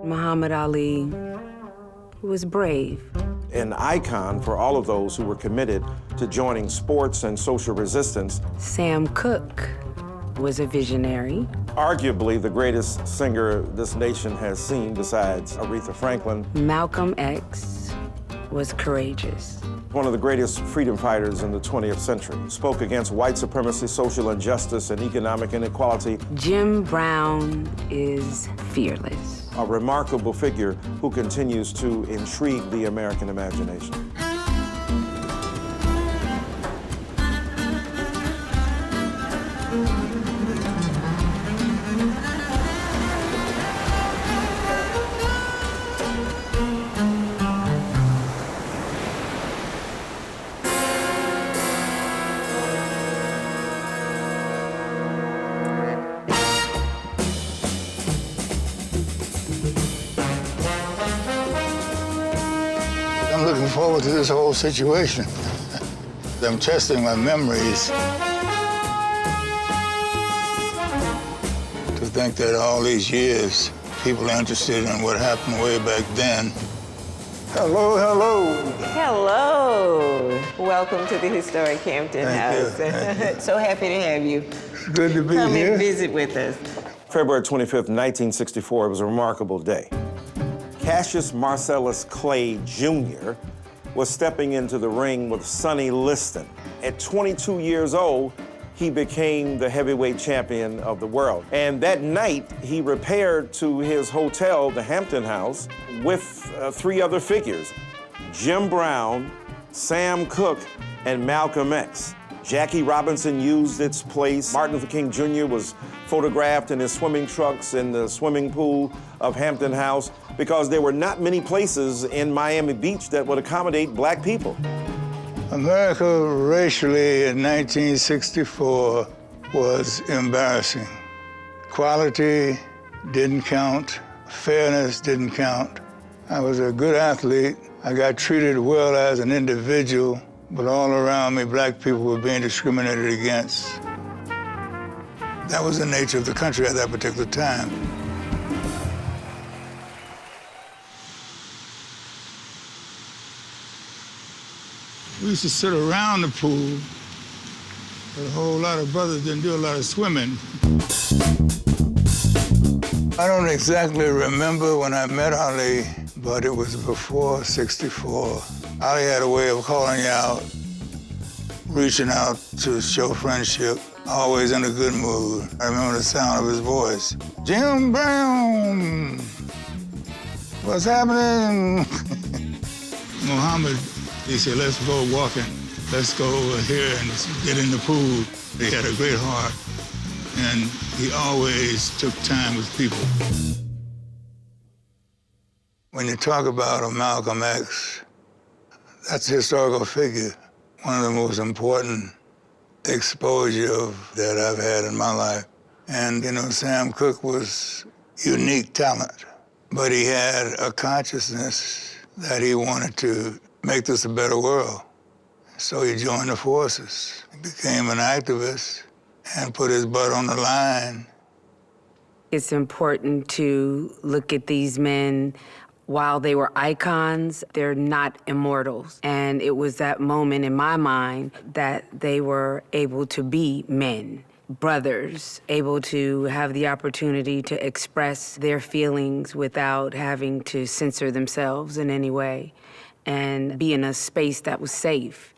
Muhammad Ali was brave. An icon for all of those who were committed to joining sports and social resistance. Sam Cooke was a visionary. Arguably the greatest singer this nation has seen besides Aretha Franklin. Malcolm X was courageous. One of the greatest freedom fighters in the 20th century. Spoke against white supremacy, social injustice, and economic inequality. Jim Brown is fearless. A remarkable figure who continues to intrigue the American imagination. I'm looking forward to this whole situation. I'm testing my memories. To think that all these years, people are interested in what happened way back then. Hello, hello. Hello. Welcome to the historic Hampton House. Thank you. So happy to have you. It's good to be Come here. and visit with us. February 25th, 1964, was a remarkable day. Cassius Marcellus Clay Jr. was stepping into the ring with Sonny Liston. At 22 years old, he became the heavyweight champion of the world. And that night, he repaired to his hotel, the Hampton House, with three other figures: Jim Brown, Sam Cooke, and Malcolm X. Jackie Robinson used its place. Martin Luther King Jr. was photographed in his swimming trunks in the swimming pool of Hampton House because there were not many places in Miami Beach that would accommodate black people. America racially in 1964 was embarrassing. Equality didn't count. Fairness didn't count. I was a good athlete. I got treated well as an individual, but all around me, black people were being discriminated against. That was the nature of the country at that particular time. We used to sit around the pool, but a whole lot of brothers didn't do a lot of swimming. I don't exactly remember when I met Ali, but it was before '64. Ali had a way of calling you out, reaching out to show friendship, always in a good mood. I remember the sound of his voice. Jim Brown, what's happening? Muhammad, he said, let's go walking. Let's go over here and get in the pool. He had a great heart, and he always took time with people. When you talk about a Malcolm X, that's a historical figure, one of the most important exposure that I've had in my life. And, you know, Sam Cooke was unique talent, but he had a consciousness that he wanted to make this a better world. So he joined the forces. He became an activist and put his butt on the line. It's important to look at these men. While they were icons, they're not immortals. And it was that moment in my mind that they were able to be men, brothers, able to have the opportunity to express their feelings without having to censor themselves in any way, and be in a space that was safe.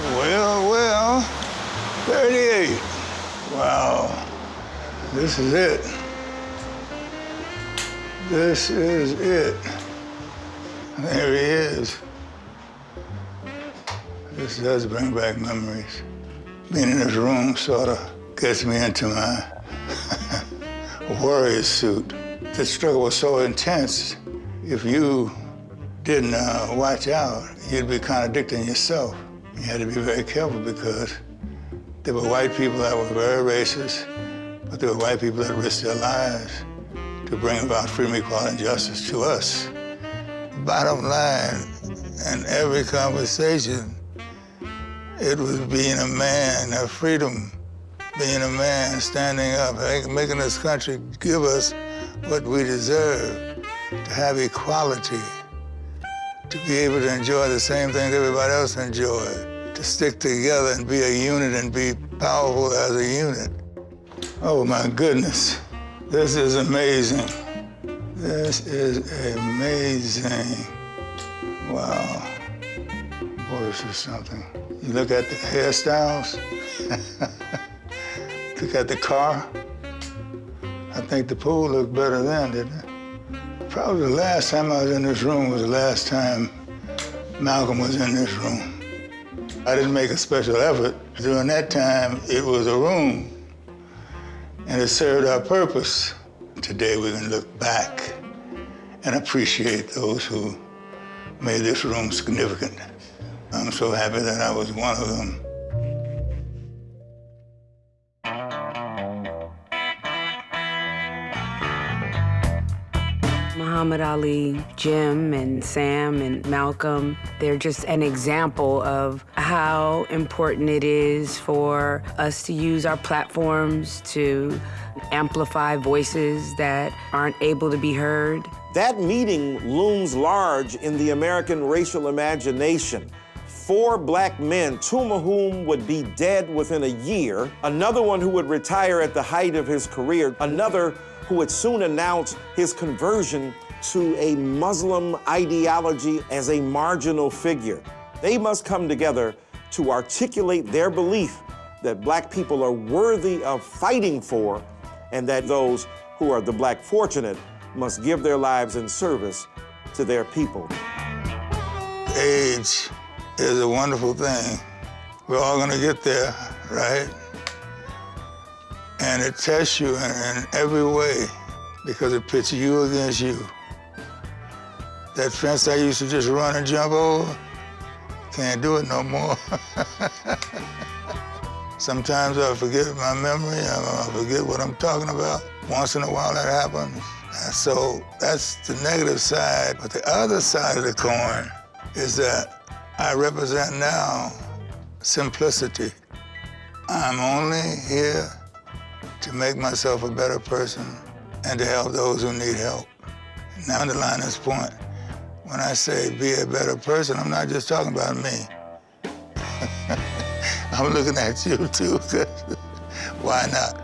Well, 38. Wow, this is it. This is it. There he is. This does bring back memories. Being in this room sort of gets me into my warrior suit. The struggle was so intense, if you didn't watch out, you'd be contradicting yourself. You had to be very careful because there were white people that were very racist, but there were white people that risked their lives to bring about freedom, equality, and justice to us. Bottom line, in every conversation, it was being a man of freedom being a man, standing up, making this country give us what we deserve, to have equality, to be able to enjoy the same things everybody else enjoys, to stick together and be a unit and be powerful as a unit. Oh my goodness, this is amazing. This is amazing. Wow. Boy, this is something. You look at the hairstyles, look at the car. I think the pool looked better then, didn't it? Probably the last time I was in this room was the last time Malcolm was in this room. I didn't make a special effort. During that time, it was a room, and it served our purpose. Today, we can look back and appreciate those who made this room significant. I'm so happy that I was one of them. Muhammad Ali, Jim and Sam and Malcolm, they're just an example of how important it is for us to use our platforms to amplify voices that aren't able to be heard. That meeting looms large in the American racial imagination. 4 black men, 2 of whom would be dead within a year, another one who would retire at the height of his career, another who would soon announce his conversion to a Muslim ideology as a marginal figure. They must come together to articulate their belief that black people are worthy of fighting for, and that those who are the black fortunate must give their lives in service to their people. Age is a wonderful thing. We're all gonna get there, right? And it tests you in every way because it pits you against you. That fence I used to just run and jump over, can't do it no more. Sometimes I forget my memory, I forget what I'm talking about. Once in a while that happens. And so that's the negative side. But the other side of the coin is that I represent now simplicity. I'm only here to make myself a better person and to help those who need help. Now, underline this point. When I say be a better person, I'm not just talking about me. I'm looking at you too, 'cause why not?